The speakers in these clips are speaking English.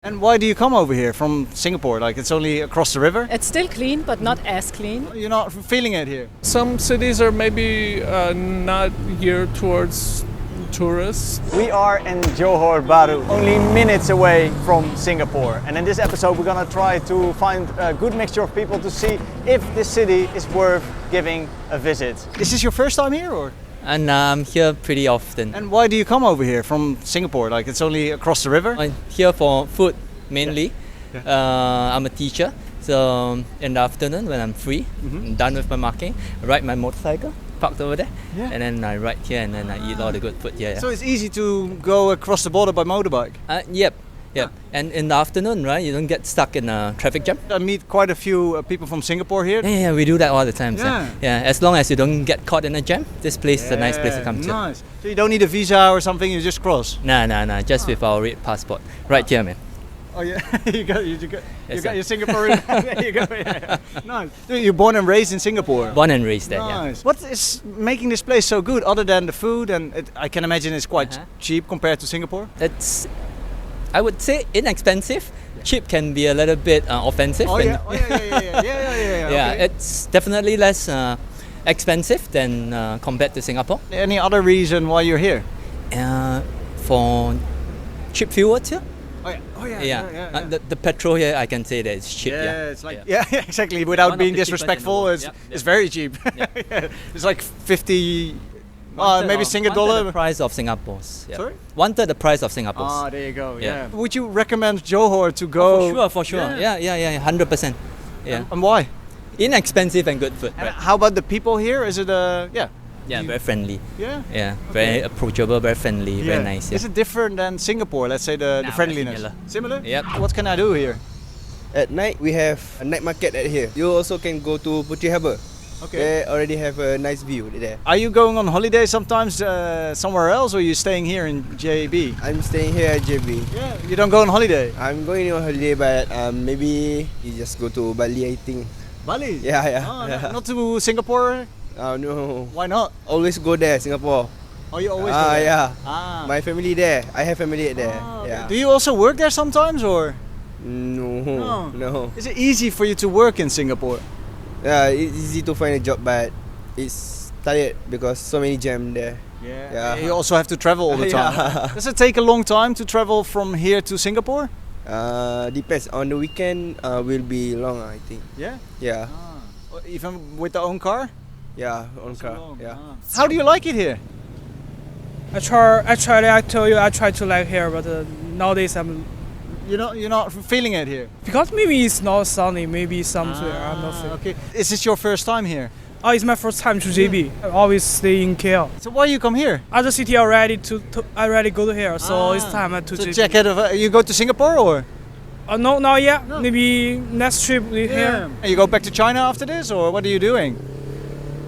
And why do you come over here from Singapore? Like it's only across the river? It's still clean, but not as clean. You're not feeling it here? Some cities are maybe not geared towards tourists. We are in Johor Bahru, only minutes away from Singapore. And in this episode we're gonna try to find a good mixture of people to see if this city is worth giving a visit. Is this your first time here or? And I'm here pretty often. And why do you come over here from Singapore? Like it's only across the river? I'm here for food mainly. Yeah. I'm a teacher, so in the afternoon when I'm free, I'm done with my marking, I ride my motorcycle, parked over there, and then I ride here and then I eat all the good food here. So it's easy to go across the border by motorbike? Yep. And in the afternoon, right, you don't get stuck in a traffic jam. I meet quite a few people from Singapore here. Yeah, we do that all the time. Yeah. As long as you don't get caught in a jam, this place is a nice place to come to. Nice. So you don't need a visa or something, you just cross? Nah, just with our red passport. Right here, man. Oh yeah, you got your Singaporean. There you go. Yeah. Nice. You're born and raised in Singapore. Born and raised there. Nice. What is making this place so good, other than the food? And I can imagine it's quite cheap compared to Singapore. It's, I would say, inexpensive. Cheap can be a little bit offensive. Yeah. Okay. It's definitely less expensive than compared to Singapore. Any other reason why you're here? For cheap fuel here. Oh yeah. The petrol here, I can say that it's cheap. It's like exactly. Without being disrespectful, it's very cheap. It's like 50. Maybe Singapore. One-third the price of Singapore's. Yeah. Sorry? One-third the price of Singapore's. Ah, there you go. Yeah. Would you recommend Johor to go? For sure. Yeah, 100%. Yeah. And why? Inexpensive and good food. And how about the people here? Is it Yeah, very friendly. Yeah. Yeah, very approachable, very friendly, very nice. Yeah. Is it different than Singapore? Let's say the friendliness. Similar. Yep. What can I do here? At night, we have a night market at here. You also can go to Puteri Harbour. Okay. They already have a nice view there. Are you going on holiday sometimes somewhere else, or are you staying here in JB? I'm staying here at JB. Yeah. You don't go on holiday? I'm going on holiday, but maybe you just go to Bali, I think. Bali? Yeah. Oh, not to Singapore? No. Why not? Always go there, Singapore. Oh, you always go there? Yeah. My family there. I have family there. Okay. Yeah. Do you also work there sometimes, or? No. Is it easy for you to work in Singapore? Yeah, it's easy to find a job, but it's tired because so many jam there. Yeah. You also have to travel all the time. Does it take a long time to travel from here to Singapore? Depends. On the weekend, will be long, I think. Yeah. Yeah. Even with the own car? Yeah, own car. Yeah. How do you like it here? I try to like here, but nowadays You're not feeling it here? because maybe it's not sunny, maybe somewhere I'm not feeling. Okay. Is this your first time here? Oh, it's my first time to JB. I always stay in KL. So why you come here? Other city already already go to here, so it's time to So JB. check it. You go to Singapore or? No, not yet. Maybe next trip we here. And you go back to China after this, or what are you doing?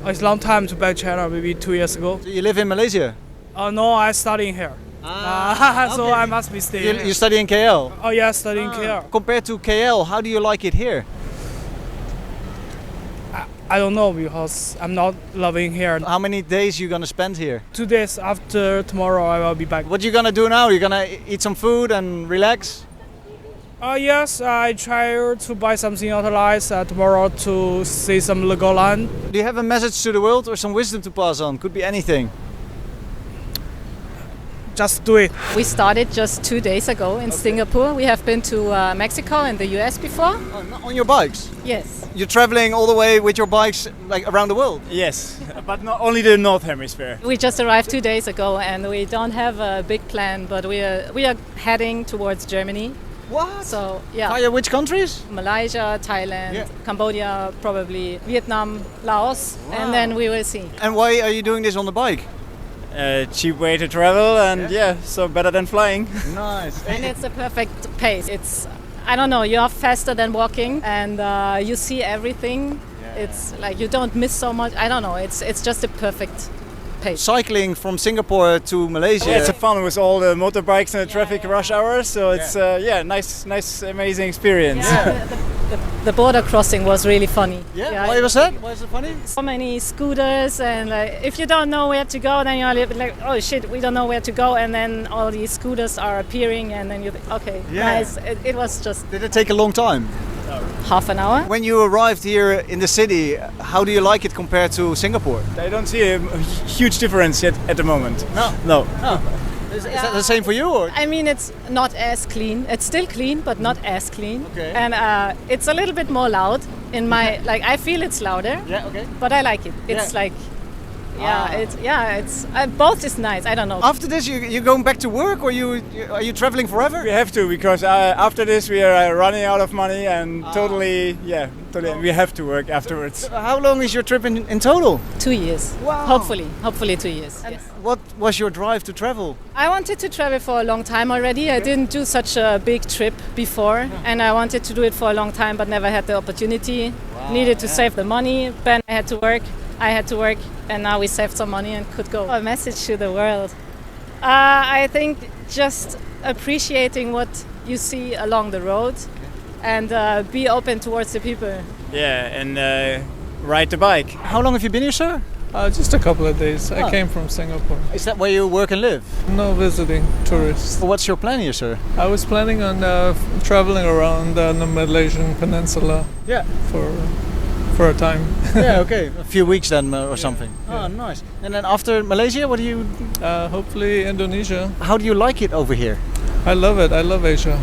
Oh, it's long time to back China, maybe 2 years ago. So you live in Malaysia? No, I studying here. So okay. I must be staying. You study in KL? Oh yeah, studying KL. Compared to KL, how do you like it here? I don't know because I'm not loving here. How many days you gonna spend here? 2 days after tomorrow, I will be back. What you gonna do now? You gonna eat some food and relax? Yes, I try to buy something otherwise tomorrow to see some Legoland. Do you have a message to the world or some wisdom to pass on? Could be anything. Just do it. We started just 2 days ago in Singapore. We have been to Mexico and the US before. On your bikes? Yes. You're traveling all the way with your bikes like around the world? Yes, but not only the North Hemisphere. We just arrived 2 days ago and we don't have a big plan, but we are heading towards Germany. What? So yeah. Via which countries? Malaysia, Thailand, Cambodia, probably Vietnam, Laos, and then we will see. And why are you doing this on the bike? Cheap way to travel and so better than flying. Nice. And it's a perfect pace. It's, I don't know, you're faster than walking and you see everything. It's like you don't miss so much. I don't know, it's just a perfect paid. Cycling from Singapore to Malaysia. Yeah, it's fun with all the motorbikes and the traffic rush hours. So it's nice, amazing experience. The border crossing was really funny. Yeah? Why was that? Why is it funny? So many scooters, and like, if you don't know where to go, then you're a little bit like, oh shit, we don't know where to go, and then all these scooters are appearing, and then you think, okay, nice. It was just. Did it take a long time? Half an hour. When you arrived here in the city, how do you like it compared to Singapore? I don't see a huge difference yet at the moment. No. Is that the same for you? Or? I mean, it's not as clean. It's still clean, but not as clean. Okay. And it's a little bit more loud. In my I feel it's louder. Yeah. Okay. But I like it. It's like, it's both is nice. I don't know. After this, you going back to work, or are you traveling forever? We have to, because after this we are running out of money and totally, we have to work afterwards. How long is your trip in total? 2 years. Wow. Hopefully 2 years. Yes. What was your drive to travel? I wanted to travel for a long time already. I didn't do such a big trip before, and I wanted to do it for a long time, but never had the opportunity. Needed to save the money. Ben had to work. I had to work, and now we saved some money and could go. A message to the world. I think just appreciating what you see along the road, and be open towards the people. Yeah, and ride the bike. How long have you been here, sir? Just a couple of days. I came from Singapore. Is that where you work and live? No visiting tourists. What's your plan here, sir? I was planning on traveling around the Malaysian peninsula. Yeah. For a time. Yeah, okay. A few weeks then or something. Oh, nice. And then after Malaysia, what do you... Hopefully Indonesia. How do you like it over here? I love it. I love Asia.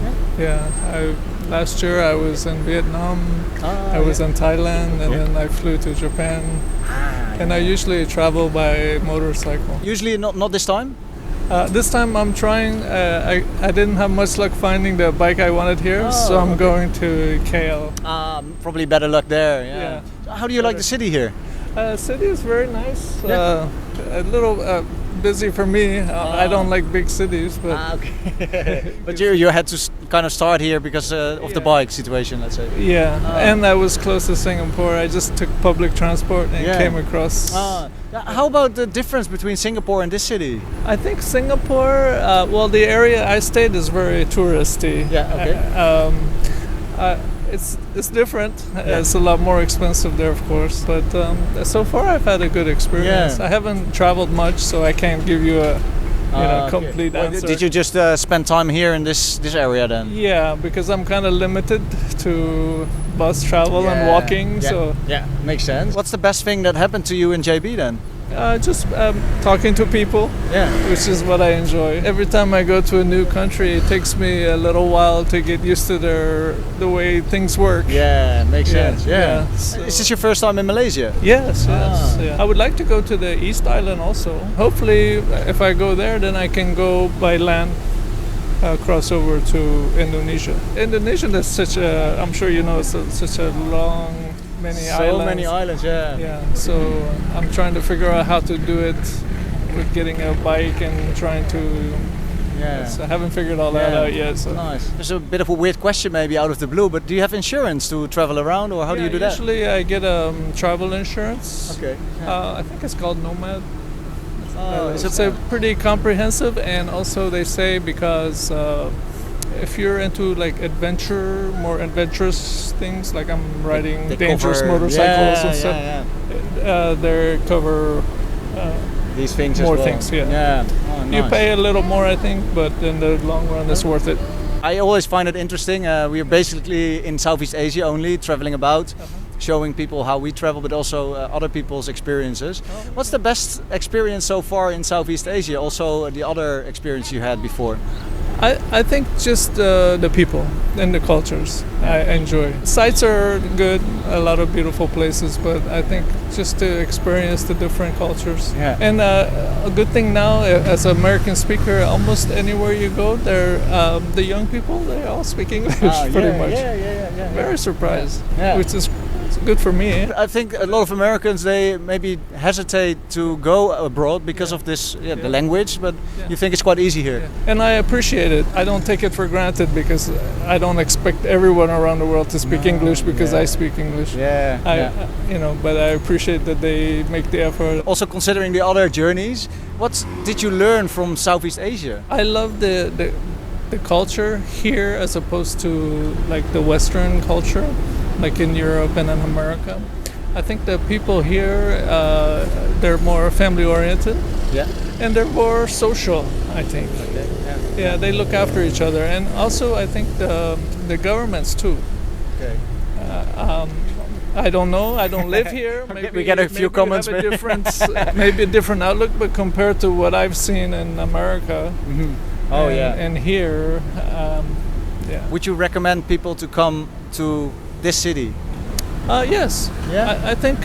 Last year I was in Vietnam, I was in Thailand, and then I flew to Japan. And I usually travel by motorcycle. Usually not this time? This time I'm trying. I didn't have much luck finding the bike I wanted here, so I'm going to KL. Probably better luck there. Yeah. How do you like the city here? City is very nice. A little busy for me. I don't like big cities, but okay. But you had to kind of start here because of the bike situation, let's say. Yeah, and I was close to Singapore. I just took public transport and came across. How about the difference between Singapore and this city? I think Singapore, the area I stayed is very touristy. Yeah, okay. It's different. It's a lot more expensive there, of course. But so far, I've had a good experience. I haven't traveled much, so I can't give you a complete answer. Did you just spend time here in this area then? Yeah, because I'm kind of limited to bus travel and walking. So makes sense. What's the best thing that happened to you in JB then? Just talking to people, which is what I enjoy. Every time I go to a new country, it takes me a little while to get used to the way things work. Yeah, makes sense. Yeah. So is this your first time in Malaysia? Yes. I would like to go to the East Island also. Hopefully, if I go there, then I can go by land, cross over to Indonesia. Indonesia is such a, I'm sure you know, it's such a long... Many islands, yeah. So I'm trying to figure out how to do it with getting a bike and trying to. So I haven't figured all that out yet. So nice. There's a bit of a weird question, maybe out of the blue, but do you have insurance to travel around, or how do you do that? Usually, I get travel insurance. Okay. I think it's called Nomad. It's a pretty comprehensive, and also they say because. If you're into like more adventurous things, like I'm riding dangerous motorcycles and stuff, they cover these things more as well. Things. Nice. You pay a little more, I think, but in the long run, it's worth it. I always find it interesting. We are basically in Southeast Asia only, traveling about, showing people how we travel, but also other people's experiences. What's the best experience so far in Southeast Asia? Also, the other experience you had before? I think just the people and the cultures I enjoy. Sights are good, a lot of beautiful places, but I think just to experience the different cultures. And a good thing now, as an American speaker, almost anywhere you go, the young people, they all speak English pretty much. Very surprised, which is good for me. I think a lot of Americans, they maybe hesitate to go abroad because of this, the language, but you think it's quite easy here. And I appreciate it. I don't take it for granted because I don't expect everyone around the world to speak English because I speak English. But I appreciate that they make the effort. Also considering the other journeys, what did you learn from Southeast Asia? I love the culture here as opposed to like the Western culture, like in Europe and in America. I think the people here, they're more family oriented. And they're more social, I think. They look after each other, and also I think the governments too. I don't know. I don't live here. Maybe we get a few comments. Maybe a different outlook, but compared to what I've seen in America, and here, Would you recommend people to come to this city? Yes. I think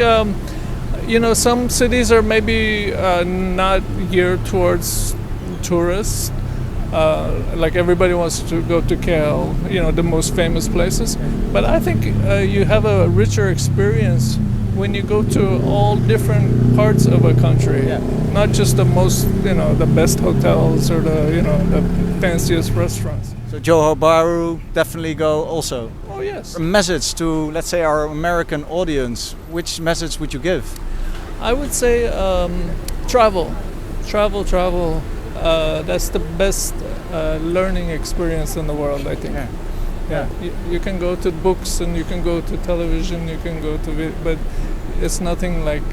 some cities are maybe not geared towards tourists. Like everybody wants to go to KL, the most famous places. But I think you have a richer experience when you go to all different parts of a country, not just the most, the best hotels or the fanciest restaurants. So Johor Bahru, definitely go also. Oh yes. A message to, let's say, our American audience. Which message would you give? I would say travel. That's the best learning experience in the world, I think. You can go to books and you can go to television, you can go to but it's nothing like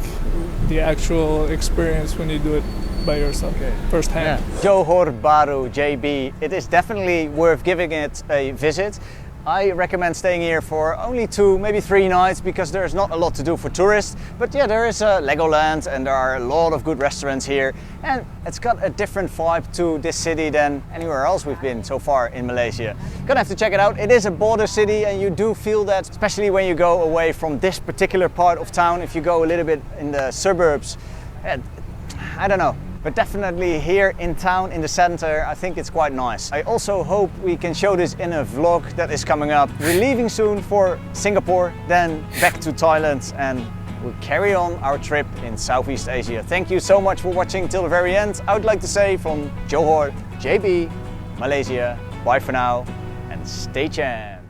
the actual experience when you do it by yourself, firsthand. Johor Bahru, JB, it is definitely worth giving it a visit. I recommend staying here for only 2, maybe 3 nights because there's not a lot to do for tourists. But there is a Legoland and there are a lot of good restaurants here. And it's got a different vibe to this city than anywhere else we've been so far in Malaysia. Gonna have to check it out. It is a border city and you do feel that, especially when you go away from this particular part of town. If you go a little bit in the suburbs, I don't know. But definitely here in town, in the center, I think it's quite nice. I also hope we can show this in a vlog that is coming up. We're leaving soon for Singapore, then back to Thailand, and we'll carry on our trip in Southeast Asia. Thank you so much for watching till the very end. I would like to say from Johor, JB, Malaysia, bye for now, and stay tuned.